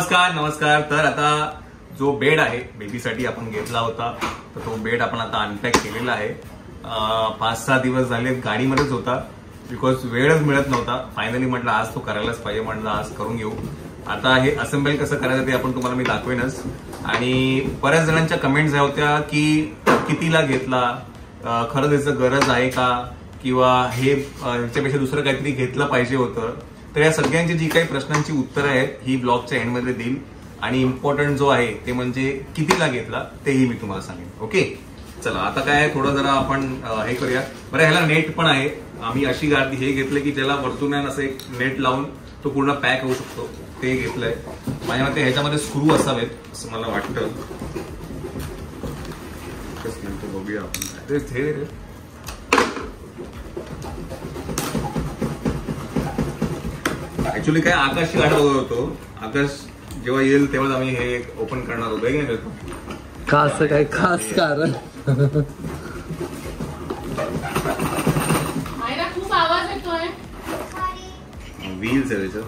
नमस्कार. तर आता जो बेड आहे बेबीसाठी आपण घेतला होता तर तो बेड आपण आता अनपॅक केलेला आहे. 5-6 दिवस झाले गाडीमध्येच होता बिकॉज वेळच मिळत नव्हता. फायनली म्हटलं आज तो करायलाच पाहिजे, म्हटलं आज करून घेऊ. आता हे असेंबल कसं करायचं ते आपण तुम्हाला मी दाखवेनच. आणि बऱ्याच जणांच्या कमेंट्स होत्या की कितीला घेतला, खरंच याचं गरज आहे का, किंवा हे ह्याच्यापेक्षा दुसरं काहीतरी घेतलं पाहिजे होतं. तर या सगळ्यांची जी काही प्रश्नांची उत्तरं आहेत ही ब्लॉगच्या एंडमध्ये देईल. आणि इम्पॉर्टंट जो आहे ते म्हणजे कितीला घेतला तेही मी तुम्हाला सांगेन. ओके, चला आता काय थोडं जरा आपण हे करूया. बरं, ह्याला नेट पण आहे. आम्ही अशी गाडी हे घेतलं की त्याला वरतून असं एक नेट लावून तो पूर्ण पॅक होऊ शकतो, ते घेतलंय. माझ्या मते ह्याच्यामध्ये स्क्रू असावेत असं मला वाटतं. बघूया आपण. ऍक्च्युली काय आकाशची गाडी बघत होतो. आकाश जेव्हा येईल तेव्हाच आम्ही हे ओपन करणार होतो की नाही. का असं काय खास कारण? खूप आवाज येतोय. व्हील्स आहे त्याच्यात,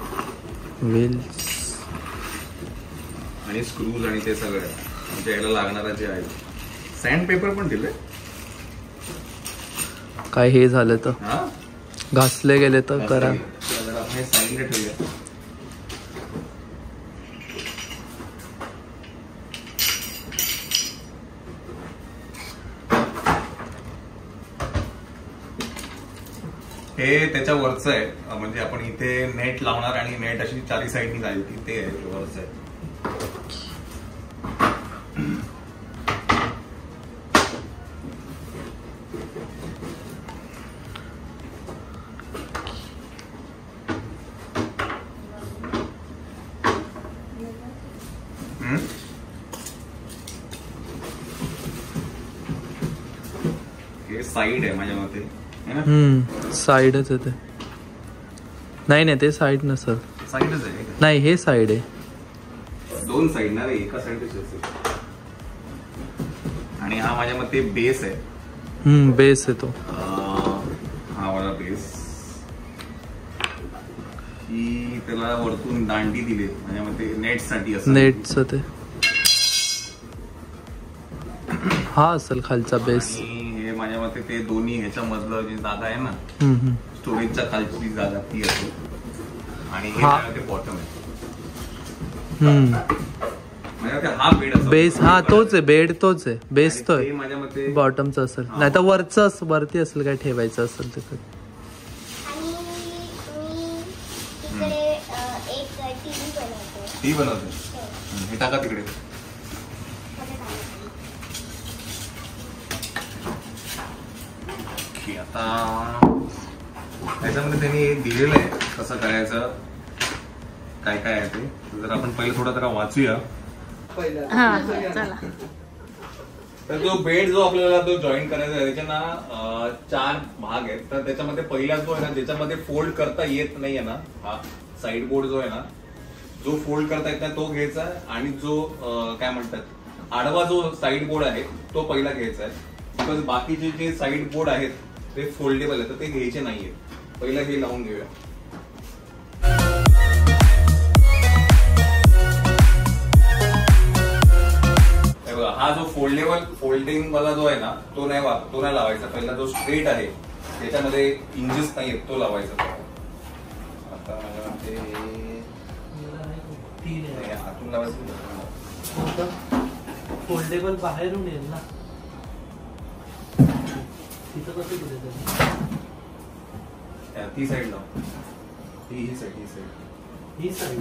व्हील्स आणि स्क्रूज आणि ते सगळं म्हणजे याला लागणारा जे आहे. सँड पेपर पण दिले. काय हे झालं तर घासले गेले तर करा. हे साईडला ठेवूया. हे त्याच्या वरचं आहे, म्हणजे आपण इथे नेट लावणार आणि नेट अशी चारी साईडनी जाईल ती, ते वरचं आहे. हे साईड आहे माझ्या मते. साईडच आहे ते. नाही ते साईड नसल. साईडच आहे. नाही हे साईड आहे. 2 साईड ना रे, एका साईडच असेल. आणि हा माझ्या मते बेस आहे. बेस आहे तो. हा वाला बेस. ही त्याला वरतून दांडी दिली माझ्या मते नेट साठी असं. नेटचं ते हा असेल खालचा बेस. हे माझ्या मते ते दोन्ही ह्याच्या मधलं जी जागा आहे ना, स्टोरेजच्या खालची जागा ती असेल. आणि हे बॉटम आहे. हा बेस हा तोच आहे. बेड तोच आहे. बेस तो आहे. माझ्या मते बॉटमचं असेल, नाही तर वरचं वरती असेल काय ठेवायचं असेल तिथे. ती बनवते. हे टाका तिकडे. आता त्याच्यामध्ये त्यांनी दिलेलं आहे कसं करायचं, काय काय आहे ते. जर आपण पहिले थोडा जरा वाचूया. तर जो बेड जो आपल्याला तो जॉईन करायचा आहे त्याच्या ना 4 भाग आहेत. तर त्याच्यामध्ये पहिला जो आहे ना ज्याच्यामध्ये फोल्ड करता येत नाहीये ना, हा साईड बोर्ड जो आहे ना, जो फोल्ड करता येत नाही तो घ्यायचा आहे. आणि जो काय म्हणतात आडवा जो साईड बोर्ड आहे तो पहिला घ्यायचा आहे. बिकॉज बाकीचे जे साईड बोर्ड आहेत ते फोल्डेबल आहे तर ते घ्यायचे नाहीये. पहिला हे लावून घेऊया. हा जो फोल्डिंग वाला जो आहे ना तो नाही लावायचा. पहिला जो स्ट्रेट आहे त्याच्यामध्ये इंजेस नाही आहेत तो लावायचा. आता हातून लावायचं. फोल्डेबल बाहेरून येईल ना. ती साईड लाव. ही साईड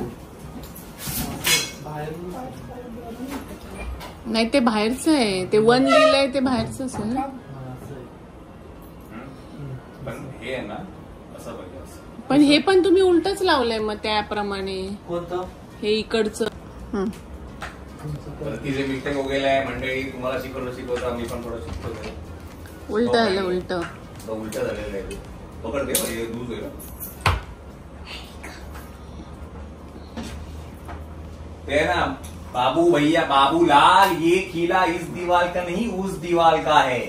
नाही ते बाहेरचं आहे. ते 1 लिहिलंय ते बाहेरचं असेल ना. पण हे आहे ना असं पाहिजे असं. पण हे पण तुम्ही उलटच लावलंय मग त्याप्रमाणे. कोणतं? हे इकडचं. ती जे मिस्टेक वगैरे आहे मंडळी, तुम्हाला शिकवतो आम्ही पण थोडं शिकतो. उलट झालं. उलट झालेलं आहे. पकड दे दूध होईल. ते ना बाबू भैया बाबू लाल, ये खिला इस दीवार का नहीं उस दीवार का है.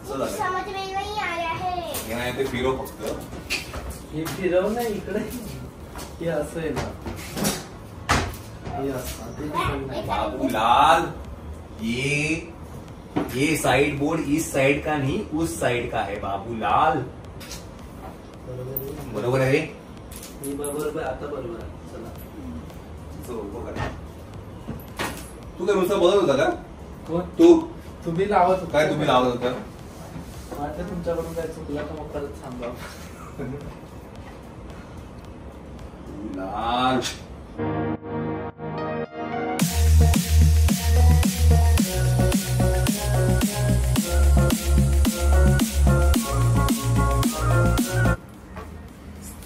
समझ में नहीं आया है. ते फिरो फक्त. हे फिरव ना इकडे. हे असं आहे ना. बाबूलाल, ये साइड बोर्ड इस साइड का नहीं उस साइड का है बाबूलाल. बरोबर आहे. बरोबर आता बरोबर आहे. चला तू काय नुसतं बोलत होता का? कोण? तुम्ही लावत होता. काय तुम्ही लावत होता? वाटतं तुमच्याकडून काय चुकला तर मग परत सांगा. लाल.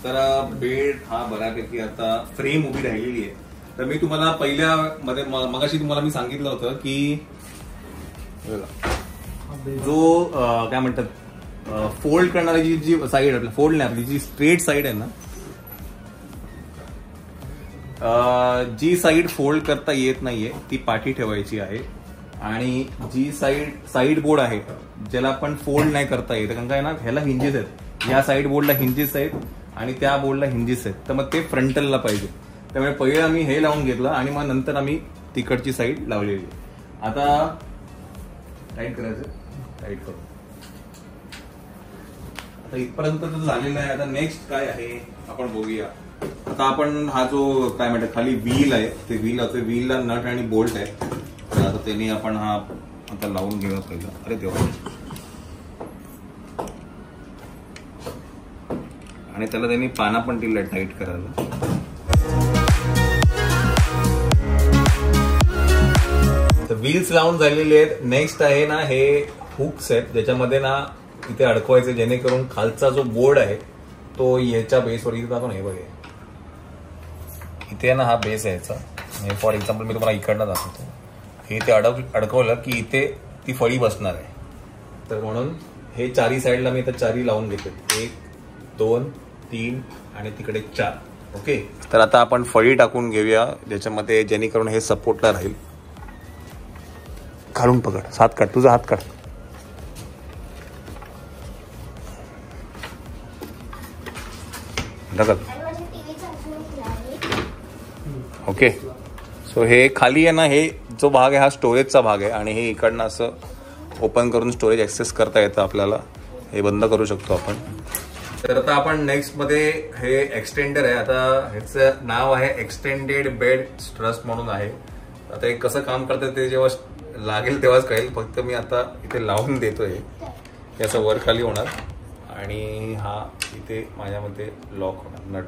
तर बेड हा बऱ्यापैकी आता फ्रेम उभी राहिलेली आहे. तर मी तुम्हाला पहिल्या मध्ये मगाशी तुम्हाला मी सांगितलं होतं की जो काय म्हणतात फोल्ड करणारी जी साईड आपली फोल्ड नाही आपली जी स्ट्रेट साईड आहे ना, जी साईड फोल्ड करता येत नाहीये ती पाठी ठेवायची आहे. आणि जी साईड बोर्ड आहे ज्याला आपण फोल्ड नाही करता येत कारण काय ना ह्याला हिंजेस आहेत. या साईड बोर्डला हिंजेस आहेत आणि त्या बोर्डला हिंजेस आहेत. तर मग ते फ्रंटलला पाहिजे. त्यामुळे पहिले आम्ही हे लावून घेतलं आणि मग नंतर आम्ही तिकडची साईड लावलेली. आता टाईट करायचं. टाईट करू. आता इथपर्यंत तर झालेलं आहे. आता नेक्स्ट काय आहे आपण बघूया. आता आपण हा जो काय म्हणतात खाली व्हील आहे ते व्हीलला नट आणि बोल्ट आहे. तर आता त्यांनी आपण हा आता लावून घेऊया पहिलं. अरे तेव्हा आणि त्याला त्यांनी पाना पण दिला टाईट करायला. व्हील्स लावून झालेले आहेत. नेक्स्ट आहे ना हे हुक्स आहेत ज्याच्यामध्ये ना इथे अडकवायचे जेणेकरून खालचा जो बोर्ड आहे तो याच्या बेसवर इथे आपण हे बघे इथे ना हा बेस आहे याचा. फॉर एक्झाम्पल मी तुम्हाला इकडनं दाखवतो. हे इथे अडकवलं की इथे ती फळी बसणार आहे. तर म्हणून हे चारी साईडला मी आता चारी लावून घेतो. 1 2 3 आणि तिकडे 4. ओके. तर आता आपण फळी टाकून घेऊया ज्याच्यामध्ये जेणेकरून हे सपोर्टला राहील. खालून पकड. हात काढ. तुझा हात काढ. ओके. सो हे खाली आहे ना हे जो भाग आहे हा स्टोरेजचा भाग आहे आणि हे इकडनं असं ओपन करून स्टोरेज ऍक्सेस करता येतं आपल्याला. हे बंद करू शकतो आपण. तर आता आपण नेक्स्ट मध्ये हे एक्सटेंडर आहे. आता ह्याचं नाव आहे एक्सटेंडेड बेड ट्रस म्हणून आहे. आता हे कसं काम करतं ते जेव्हा लागेल तेव्हाच कळेल. फक्त मी आता इथे लावून देतोय. हे असं वर खाली होणार आणि हा इथे माझ्यामध्ये लॉक होणार नट.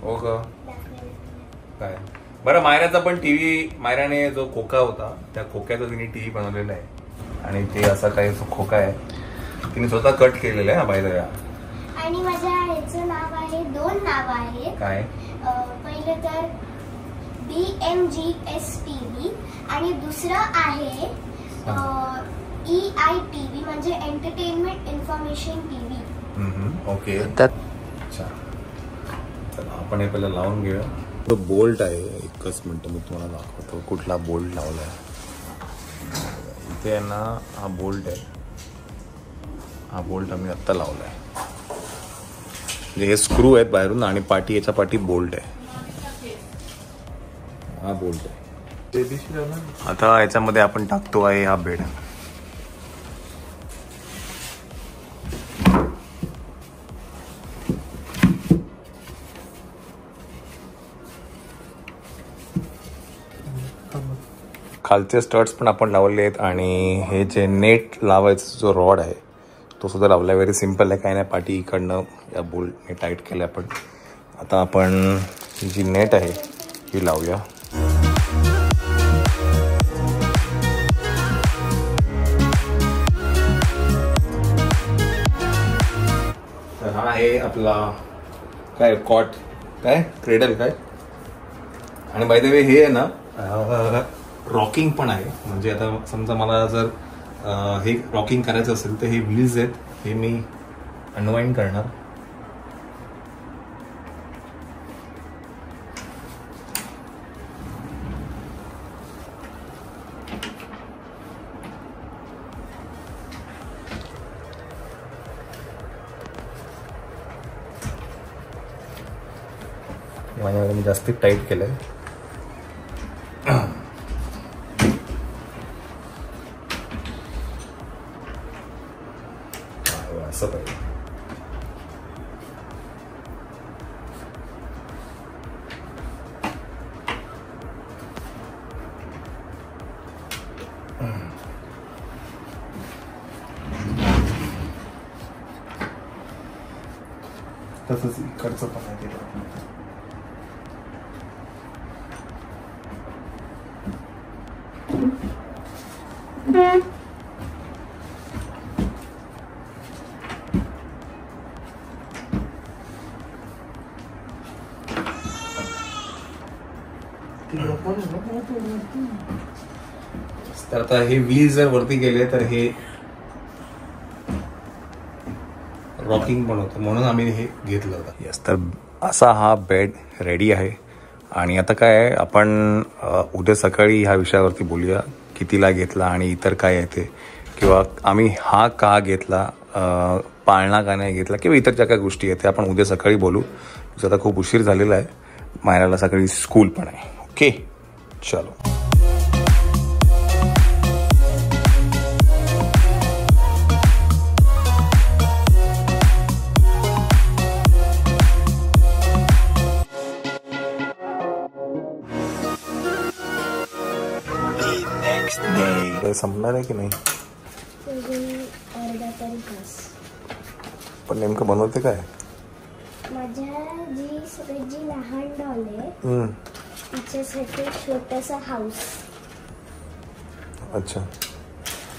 हो का काय बरं. मायराचा पण टीव्ही मायराने जो खोका होता त्या खोक्याचा तिने टीव्ही बनवलेला आहे आणि ते असा काही खोका आहे तिने स्वतः कट केलेला आहे. By the way. आणि माझ्या ह्याचं नाव आहे 2 नाव आहेत. काय? पहिलं तर BMGS TV आणि दुसरं आहे EITV म्हणजे एंटरटेनमेंट इन्फॉर्मेशन टीव्ही. ओके. अच्छा. चला आपण हे पहिलं लावून घेऊया. तो बोल्ट आहे. एकच मिनिट मी तुम्हाला दाखवतो कुठला बोल्ट लावलाय. इथे आहे ना हा बोल्ट आहे. हा बोल्ट आम्ही आत्ता लावलाय. म्हणजे हे स्क्रू आहेत बाहेरून आणि पाठी याच्या पाठी बोल्ट आहे. हा बोल्ट आहे. आता याच्यामध्ये आपण टाकतो आहे हा बेड. खालचे स्टड्स पण आपण लावले आहेत आणि हे जे नेट लावायचा जो रॉड आहे तो सुद्धा लावला आहे. व्हेरी सिम्पल आहे. काही नाही. पाठी इकडनं या बोल्टने टाईट केलं आपण. आता आपण ही जी नेट आहे ही लावूया. तर हा आहे आपला काय कॉट काय क्रेडल काय. आणि बाय द वे हे आहे ना रॉकिंग पण आहे. म्हणजे आता समजा मला जर हे रॉकिंग करायचं असेल तर हे व्हील्स आहेत हे मी अनवाइंड करणार. माझ्यामध्ये मी जास्ती टाईट केलंय. असं पाहिजे. तसंच इकडचं पण आहे. तर आता हे व्हील जर वरती गेले तर हे रॉकिंग पण होतं, म्हणून आम्ही हे घेतलं होतं. यस, तर असा हा बेड रेडी आहे. आणि आता काय आहे, आपण उद्या सकाळी ह्या विषयावरती बोलूया, कितीला घेतला आणि इतर काय आहे ते, किंवा आम्ही हा का घेतला, पाळणा का नाही घेतला, किंवा इतर ज्या काही गोष्टी आहेत ते आपण उद्या सकाळी बोलू. आता खूप उशीर झालेला आहे, मायराला सकाळी स्कूल पण आहे. ओके, चलो. संपणार आहे की नाही अर्धा तरी तास. पण नेमकं बनवते काय? माझ्या जी लहान डॉल आहे तिच्यासाठी छोटासा हाऊस. अच्छा,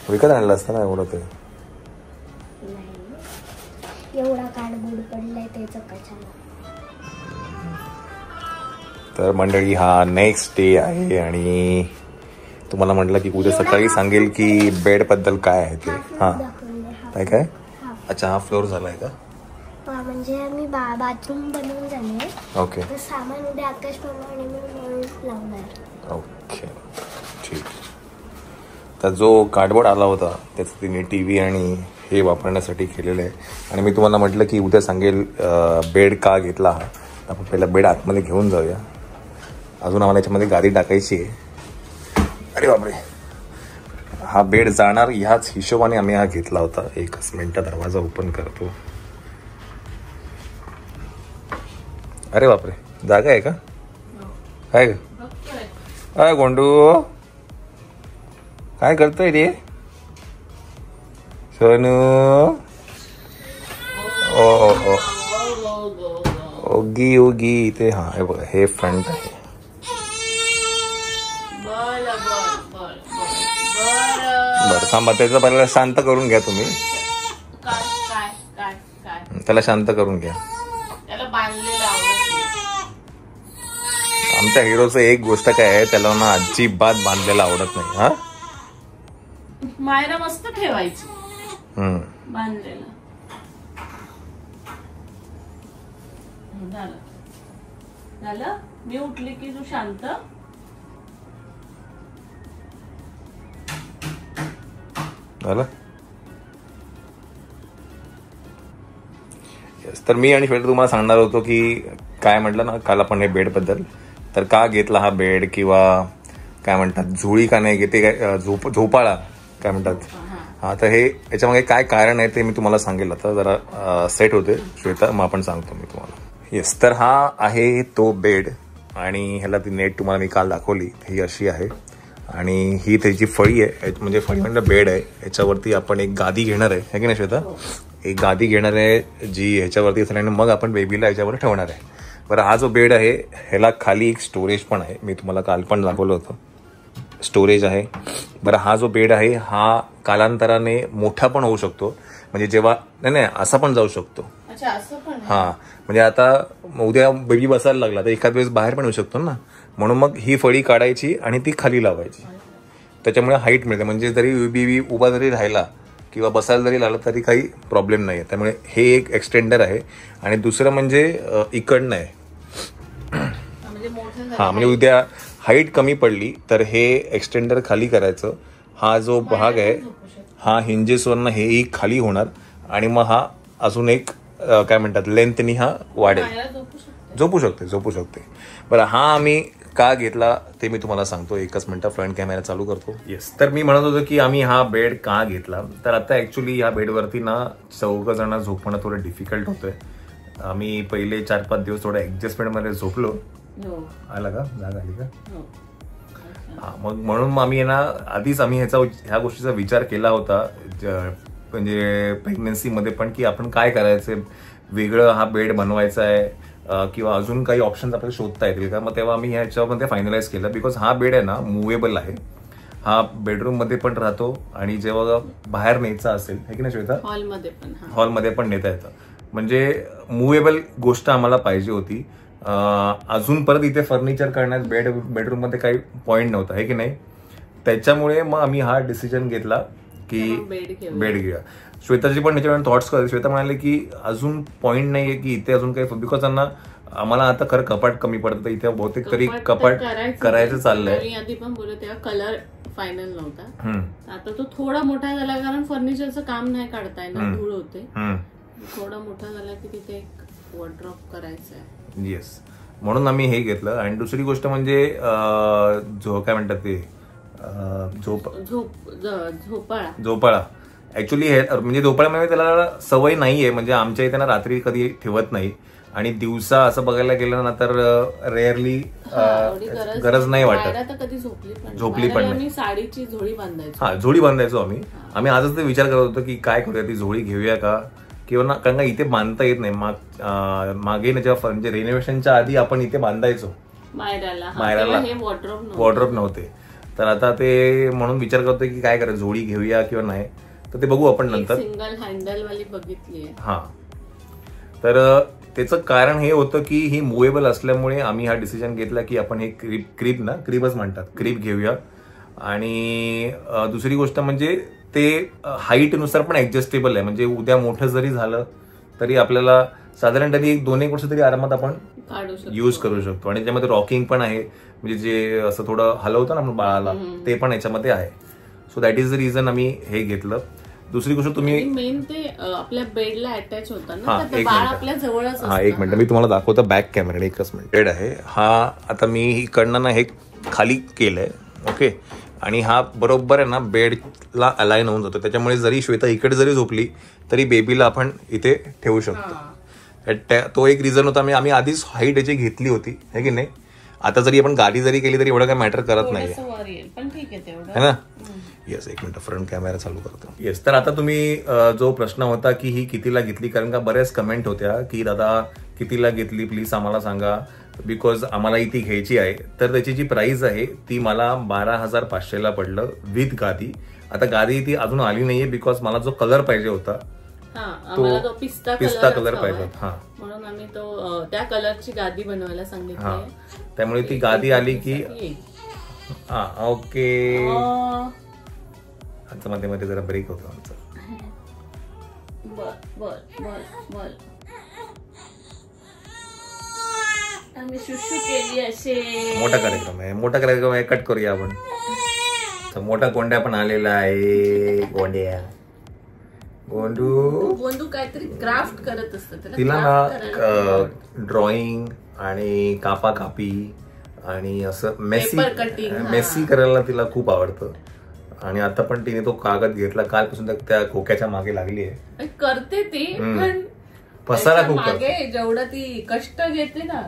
विकत आणलं असतं ना एवढं ते? नाही, एवढा कार्डबोर्ड पडलाय त्याचं कशाला. तर मंडळी, हा नेक्स्ट डे आहे आणि तुम्हाला म्हटलं की उद्या सकाळी सांगेल की बेड बद्दल काय आहे ते. हा, काय काय? अच्छा, हा फ्लोर झालाय का? म्हणजे आम्ही बाथरूम बनवून झाले. ओके, तर सामान उद्या आकाश प्रमाणे लावणार. ओके, ठीक. तर जो कार्डबोर्ड आला होता त्याचं तिने TV आणि हे वापरण्यासाठी केलेलं आहे. आणि मी तुम्हाला म्हटलं की उद्या सांगेल बेड का घेतला हा. आपण पहिला बेड आतमध्ये घेऊन जाऊया. अजून आम्हाला याच्यामध्ये गादी टाकायची आहे. अरे बापरे, हा बेड जाणार ह्याच हिशोबाने आम्ही हा घेतला होता. एकच मिनिट, दरवाजा ओपन करतो. अरे बापरे, जागा आहे का? काय ग? काय गोंडू, काय करतोय रे सोनू? ओ ओगी ओगी इथे. हा, हे बघा, हे फ्रंट आहे. बरं, थांबा, त्याचं पहिला शांत करून घ्या तुम्ही. त्याला शांत करून घ्या. आमच्या हिरोचं एक गोष्ट काय आहे, त्याला ना अजिबात बांधलेला आवडत नाही. हा, मायरा मस्त ठेवायची बांधलेला. झालं, मी उठली की तू शांत. झालं. तर मी आणि शेवटी तुम्हाला सांगणार होतो की काय म्हटलं ना काल आपण हे बेड बद्दल, तर का घेतला हा बेड, किंवा काय म्हणतात झोळी का नाही घेते, काय झोपाळा काय म्हणतात. हा, तर हे याच्यामागे काय कारण आहे ते मी तुम्हाला सांगेल. आता जरा सेट होते श्वेता, मग आपण सांगतो मी तुम्हाला. येस, तर हा आहे तो बेड. आणि ह्याला ती नेट तुम्हाला मी काल दाखवली, ही अशी आहे. आणि ही त्याची फळी आहे, म्हणजे फळी म्हणजे बेड आहे. याच्यावरती आपण एक गादी घेणार आहे की नाही श्वेता? एक गादी घेणार आहे जी ह्याच्यावरती असणार आणि मग आपण बेबीला ह्याच्यावर ठेवणार आहे. बरं, हा जो बेड आहे ह्याला खाली एक स्टोरेज पण आहे. मी तुम्हाला काल पण दाखवलं होतं, स्टोरेज आहे. बरं, हा जो बेड आहे हा कालांतराने मोठा पण होऊ शकतो. म्हणजे जेव्हा नाही असा पण जाऊ शकतो. हा, म्हणजे आता उद्या बेबी बसायला लागला तर एखाद वेळेस बाहेर पण येऊ शकतो ना. म्हणून मग ही फळी काढायची आणि ती खाली लावायची. त्याच्यामुळे हाईट मिळते. म्हणजे जरी बेबी उभा जरी राहिला किंवा बसायला जरी लागला तरी काही प्रॉब्लेम नाही आहे. त्यामुळे हे एक एक्सटेंडर आहे. आणि दुसरं म्हणजे इकडनं आहे. हा, म्हणजे उद्या हाईट कमी पडली तर हे एक्सटेंडर खाली करायचं. हा जो भाग आहे हा हिंजेसवरनं हेही खाली होणार आणि मग हा अजून एक काय म्हणतात लेंथनी हा वाढेल. झोपू शकते. बरं, हा आम्ही का घेतला ते मी तुम्हाला सांगतो. एकच मिनिटं, फ्रंट कॅमेरा चालू करतो. येस, तर मी म्हणत होतो की आम्ही हा बेड का घेतला. तर आता ऍक्च्युली या बेडवरती ना 4 जण झोपणं थोडं डिफिकल्ट होतंय. आम्ही पहिले 4-5 दिवस थोडं ऍडजस्टमेंटमध्ये झोपलो. आला का, जाग आली का? हा, मग म्हणून आम्ही ना आधीच आम्ही ह्या गोष्टीचा विचार केला होता, म्हणजे प्रेग्नन्सीमध्ये पण, की आपण काय करायचं, वेगळं हा बेड बनवायचा आहे किंवा अजून काही ऑप्शन्स आपल्याला शोधता येतील का. मग तेव्हा आम्ही ह्याच्यामध्ये फायनलाइज केलं. बिकॉज हा बेड आहे ना मुव्हेबल आहे. हा बेडरूममध्ये पण राहतो आणि जेव्हा बाहेर न्यायचा असेल, है की नाही श्वेता, हॉलमध्ये पण नेता येतं. म्हणजे मुव्हेबल गोष्ट आम्हाला पाहिजे होती. अजून परत इथे फर्निचर करण्यात बेडरूममध्ये काही पॉईंट नव्हता, है की नाही. त्याच्यामुळे मग आम्ही हा डिसिजन घेतला की बेड घेऊया. श्वेताची पण त्याच्यावर थॉट्स करते. श्वेता म्हणाले की अजून पॉईंट नाहीये की इथे अजून काही, बिकॉज त्यांना आम्हाला आता खरं कपाट कमी पडतं, इथे बहुतेक तरी कपाट करायचं चाललंय. आधी पण बोलत तेव्हा कलर फायनल नव्हता. आता तो थोडा मोठा झाला, कारण फर्निचरचं काम नाही काढताय ना, धूळ होते. थोडा मोठा झाला की तिथे एक वॉर्डरोब करायचं आहे. येस, म्हणून आम्ही हे घेतलं. आणि दुसरी गोष्ट म्हणजे काय म्हणतात ते, झोपाळा. ऍक्च्युली हे म्हणजे झोपाळ्यामध्ये त्याला सवय नाहीये. म्हणजे आमच्या इथे ना रात्री कधी ठेवत नाही आणि दिवसा असं बघायला गेलं ना तर रेअरली गरज नाही वाटत. झोपली पण नाही. साडीची झोळी बांधायचो. हा, झोळी बांधायचो आम्ही आजच ते विचार करत होतो की काय करूया, ती झोळी घेऊया का किंवा ना, कारण का इथे बांधता येत नाही. मागे ना जेव्हा म्हणजे रेनोव्हेशनच्या आधी आपण इथे बांधायचो मायराला, वॉर्डरोब नव्हते. तर आता ते म्हणून विचार करतोय की काय करायचं, झोळी घेऊया किंवा नाही, तर ते बघू आपण नंतर. सिंगल हँडल वाली बघितली. हा, तर त्याचं कारण हे होतं की ही मुव्हेबल असल्यामुळे आम्ही हा डिसिजन घेतला की आपण हे क्रीबच म्हणतात, क्रीब घेऊया. आणि दुसरी गोष्ट म्हणजे ते हाईट नुसार पण ऍडजस्टेबल आहे. म्हणजे उद्या मोठं जरी झालं तरी आपल्याला साधारण तरी 2-1 वर्ष तरी आरामात आपण यूज करू शकतो. आणि त्याच्यामध्ये रॉकिंग पण आहे, म्हणजे जे असं थोडं हलवतं ना आपण बाळाला, ते पण याच्यामध्ये आहे. So that is the reason आम्ही हे घेतलं. दुसरी गोष्ट, तुम्ही मेन ते आपल्या बेडला अटॅच होतं ना, बाळ आपल्या जवळच. हा, एक मिनिट मी तुम्हाला दाखवतो बॅक कॅमेरा. एकच मिनिट. बेड आहे हा. आता मी इकडनं ना हे खाली केलंय, ओके. आणि हा बरोबर आहे ना बेडला अलाइन होऊन जातो. त्याच्यामुळे जरी श्वेता इकडे जरी झोपली तरी बेबीला आपण इथे ठेवू शकतो. तो एक रिझन होता. आम्ही आधीच हाईट याची घेतली होती, है की नाही. आता जरी आपण गाडी जरी केली तरी एवढं काय मॅटर करत नाही, है ना. येस, एक मिनिट, फ्रंट कॅमेरा चालू करतो. येस, तर आता तुम्ही जो प्रश्न होता की ही कितीला घेतली, कारण का बऱ्याच कमेंट होत्या की दादा कितीला घेतली, प्लीज आम्हाला सांगा, बिकॉज आम्हाला ती घ्यायची आहे. तर त्याची जी प्राइस आहे ती मला 12,500ला पडलं विथ गादी. आता गादी ती अजून आली नाहीये, बिकॉज मला जो कलर पाहिजे होता तो पिस्ता कलर पाहिजे होता. हा, म्हणून आम्ही तो त्या कलरची गादी बनवायला सांगितली. त्यामुळे ती गादी आली की हा, ओके. आमचं मध्ये जरा ब्रेक होतो आमचा. मोठा कार्यक्रम आहे, कट करूया आपण. मोठा गोंड्या पण आलेला आहे. गोंडू काहीतरी क्राफ्ट करत असतं. तिला ना ड्रॉइंग आणि कापाकापी आणि असं मेसी करायला तिला खूप आवडतं. आणि आता पण तिने तो कागद घेतला, कालपासून त्या खोक्याच्या मागे लागली आहे. करते ती, पण पसारा खूप करते. जेवढं ती कष्ट घेते ना.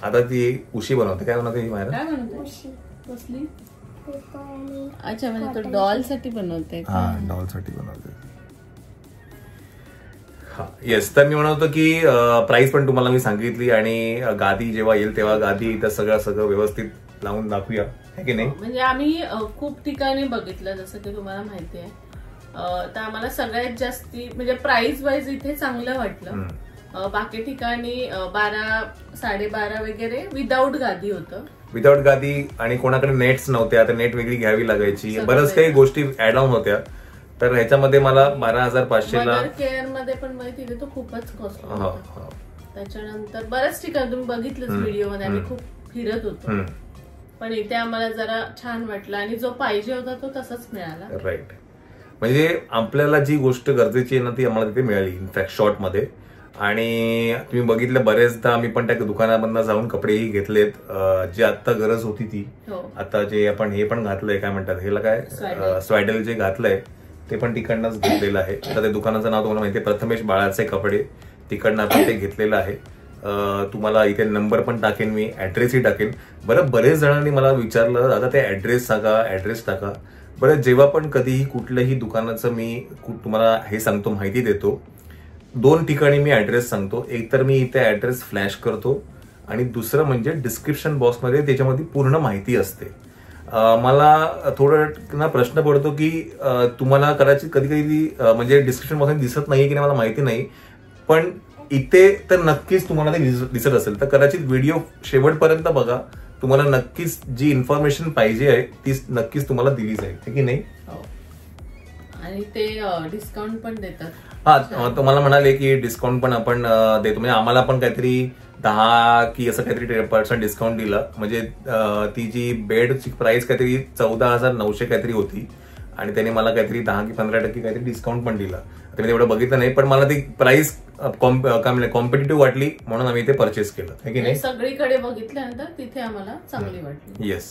आता ती उशी बनवते. काय बनवते मायरा? कसली? अच्छा, म्हणजे तो डॉल साठी बनवते. हा, डॉल साठी बनवते. येस, तर मी म्हणतो की प्राइस पण तुम्हाला मी सांगितली. आणि गादी जेव्हा येईल तेव्हा गादी तर सगळं व्यवस्थित लावून दाखवूया, है की नाही. म्हणजे आम्ही खूप ठिकाणी बघितलं, जसं की तुम्हाला माहिती आहे. तर आम्हाला सगळ्यात जास्ती म्हणजे प्राइस वाईज इथे चांगलं वाटलं. बाकी ठिकाणी 12-12.5 वगैरे विदाऊट गादी होतं. विदाऊट गादी आणि कोणाकडे नेट्स नव्हत्या, तर नेट वेगळी घ्यावी लागायची. बरंच काही गोष्टी ऍड ऑन होत्या. तर ह्याच्यामध्ये मला 12,500ला केअर मध्ये पण तिथे तो खूपच कॉस्ट होता. त्याच्यानंतर बऱ्याच ठिकाणी तुम्ही बघितलंच व्हिडिओ मध्ये, आम्ही खूप फिरत होतो. पण इथे आम्हाला जरा छान वाटलं आणि जो पाहिजे होता तो तसाच मिळाला. राईट. म्हणजे आपल्याला जी गोष्ट गरजेची आहे ना ती आम्हाला तिथे मिळाली. इनफॅक्ट शॉर्ट मध्ये आणि तुम्ही बघितलं बरेचदा मी पण त्या दुकानामधनं जाऊन कपडेही घेतलेत, जी आता गरज होती ती. आता जे आपण हे पण घातलंय, काय म्हणतात ह्याला, काय स्वायडल जे घातलंय ते पण तिकडनंच घेतलेलं आहे. तर त्या दुकानाचं नाव तुम्हाला माहिती आहे, प्रथमेश बाळाचे कपडे. तिकडनं आपण ते घेतलेलं आहे. तुम्हाला इथे नंबर पण टाकेन मी, ऍड्रेसही टाकेन. बरं, बरेच जणांनी मला विचारलं दादा ते ऍड्रेस सांगा, ऍड्रेस टाका. बरं, जेव्हा पण कधीही कुठल्याही दुकानाचं मी तुम्हाला हे सांगतो, माहिती देतो, 2 ठिकाणी मी ऍड्रेस सांगतो. एक तर मी इथे ऍड्रेस फ्लॅश करतो आणि दुसरं म्हणजे डिस्क्रिप्शन बॉक्समध्ये त्याच्यामध्ये पूर्ण माहिती असते. मला थोडं ना प्रश्न पडतो की तुम्हाला कदाचित कधी कधी म्हणजे डिस्क्रिप्शन बॉक्समध्ये दिसत नाहीये की नाही मला माहिती नाही, पण इथे तर नक्कीच तुम्हाला ते दिसत असेल. तर कदाचित व्हिडिओ शेवटपर्यंत बघा, तुम्हाला नक्कीच जी इन्फॉर्मेशन पाहिजे आहे ती नक्कीच तुम्हाला दिली जाईल, की नाही. आणि ते डिस्काउंट पण देतात. हा, तुम्हाला म्हणाले की डिस्काउंट पण आपण देतो, म्हणजे आम्हाला पण काहीतरी 10 की असं काहीतरी % डिस्काउंट दिलं. म्हणजे ती जी बेडची प्राइस काहीतरी 14,900 काहीतरी होती आणि त्याने मला काहीतरी 10 की 15% काहीतरी डिस्काउंट पण दिला. तर मी तेवढं बघितलं नाही, पण मला ती प्राइस कॉम्पिटेटिव्ह वाटली म्हणून आम्ही ते परचेस केलं, है की नाही. सगळीकडे बघितल्यानंतर तिथे आम्हाला चांगली वाटली. येस.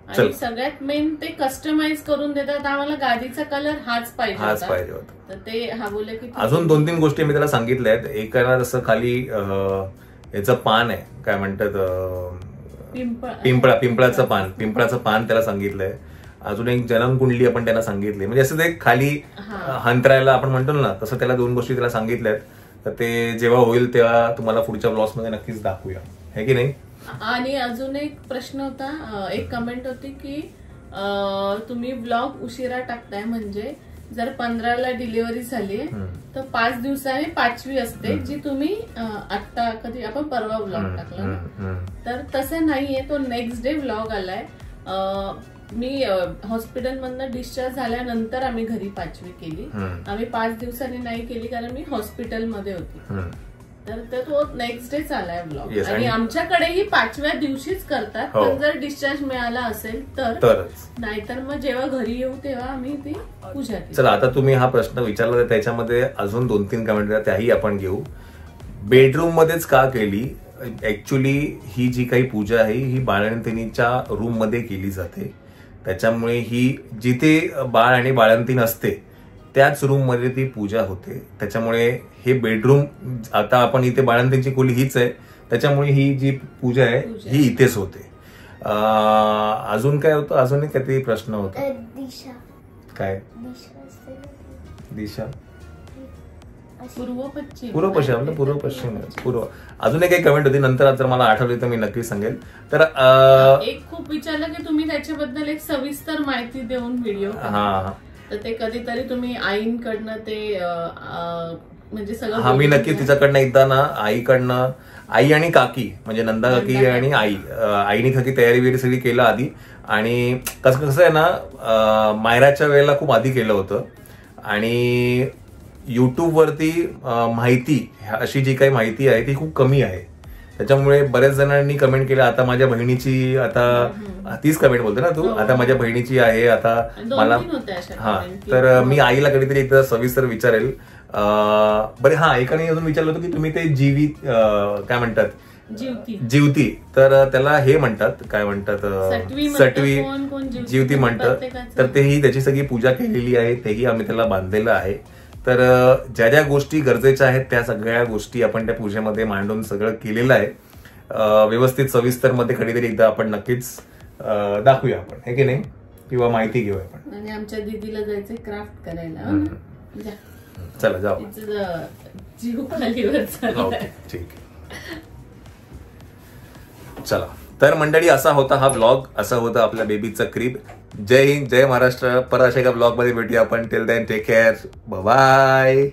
आणि सगळ्यात मेन ते कस्टमाइज करून देतात. आम्हाला गादीचा कलर हाच पाहिजे होता. तर ते हा बोलले की अजून 2-3 गोष्टी मी त्याला सांगितल्या आहेत. एक जसं खाली याचं पान आहे, काय म्हणतात, पिंपळाचं पान त्याला सांगितलंय. अजून एक जनमकुंडली आपण त्यांना सांगितली. म्हणजे असं ते खाली हंतरायला आपण म्हणतो ना, तसं त्याला 2 गोष्टी त्याला सांगितल्यात. तर ते जेव्हा होईल तेव्हा तुम्हाला पुढच्या ब्लॉग्समध्ये नक्कीच दाखवूया, है की नाही. आणि अजून एक प्रश्न होता, एक कमेंट होती की तुम्ही ब्लॉग उशिरा टाकताय, म्हणजे जर 15ला डिलिव्हरी झाली तर 5 दिवसाने 5वी असते, जी तुम्ही आता कधी आपण परवा ब्लॉग टाकला ना, तर तसं नाहीये. तो नेक्स्ट डे ब्लॉग आलाय. मी हॉस्पिटलमधनं डिस्चार्ज झाल्यानंतर आम्ही घरी 5वी केली. आम्ही 5 दिवसांनी नाही केली कारण मी हॉस्पिटलमध्ये होती. तर तो नेक्स्ट डे आलाय ब्लॉग. आणि आमच्याकडेही 5व्या दिवशीच करतात, पण जर डिस्चार्ज मिळाला असेल तर, नाहीतर मग जेव्हा घरी येऊ तेव्हा आम्ही ती पूजा केली. चला, आता तुम्ही हा प्रश्न विचारला, त्याच्यामध्ये अजून 2-3 कमेंट त्याही आपण घेऊ. बेडरूम मध्येच का केली? ऍक्च्युली ही जी काही पूजा आहे ही बाळंतिणीच्या रूम मध्ये केली जाते. त्याच्यामुळे ही जिथे बाळ आणि बाळंतीण असते त्याच रूम मध्ये ती पूजा होते. त्याच्यामुळे हे बेडरूम, आता आपण इथे बाळंतीणची खोली हीच आहे, त्याच्यामुळे ही जी पूजा आहे ही इथेच होते. अजून काय होतं? अजून एक काहीतरी प्रश्न होता. दिशा काय? दिशा पूर्व पश्चिम. पूर्व. अजून एक कमेंट होती, नंतर जर मला आठवली तर मी नक्की सांगेल. तर एक खूप विचारलं की तुम्ही त्याच्याबद्दल एक सविस्तर माहिती देऊन व्हिडिओ. तर ते कधीतरी तुम्ही आईंकडनं ते म्हणजे सगळं. हा, मी नक्की तिच्याकडनं एकदा ना, आईकडनं, आई आणि काकी म्हणजे नंदा काकी आणि आईने काकी तयारी वगैरे सगळी केलं आधी. आणि कसं आहे ना, मायराच्या वेळेला खूप आधी केलं होतं. आणि युट्यूबवरती माहिती, अशी जी काही माहिती आहे ती खूप कमी आहे. त्याच्यामुळे बऱ्याच जणांनी कमेंट केलं. आता माझ्या बहिणीची, आता तीच कमेंट बोलते ना तू, आता माझ्या बहिणीची आहे, आता मला. हा, तर मी आईला कधीतरी एकदा सविस्तर विचारेल. बरे, हा, एकाने अजून विचारलं होतं की तुम्ही ते काय म्हणतात, जीवती, तर त्याला हे म्हणतात, काय म्हणतात, सटवी जीवती म्हणतात. तर तेही त्याची सगळी पूजा केलेली आहे, तेही आम्ही त्याला बांधलेलं आहे. तर ज्या ज्या गोष्टी गरजेच्या आहेत त्या सगळ्या गोष्टी आपण त्या पूजेमध्ये मांडून सगळं केलेलं आहे. व्यवस्थित सविस्तर मध्ये कधीतरी एकदा आपण नक्कीच दाखवूया आपण, है की नाही, किंवा माहिती घेऊया आपण. आणि आमच्या दीदीला जायचं क्राफ्ट करायला. चला जाऊ. जीव खालीवर. ठीक. चला, तर मंडळी असा होता हा व्लॉग, असं होतं आपल्या बेबीचं क्रीब. जय हिंद, जय महाराष्ट्र. परत अशा एका ब्लॉग मध्ये भेटूया आपण. Till then take care, bye.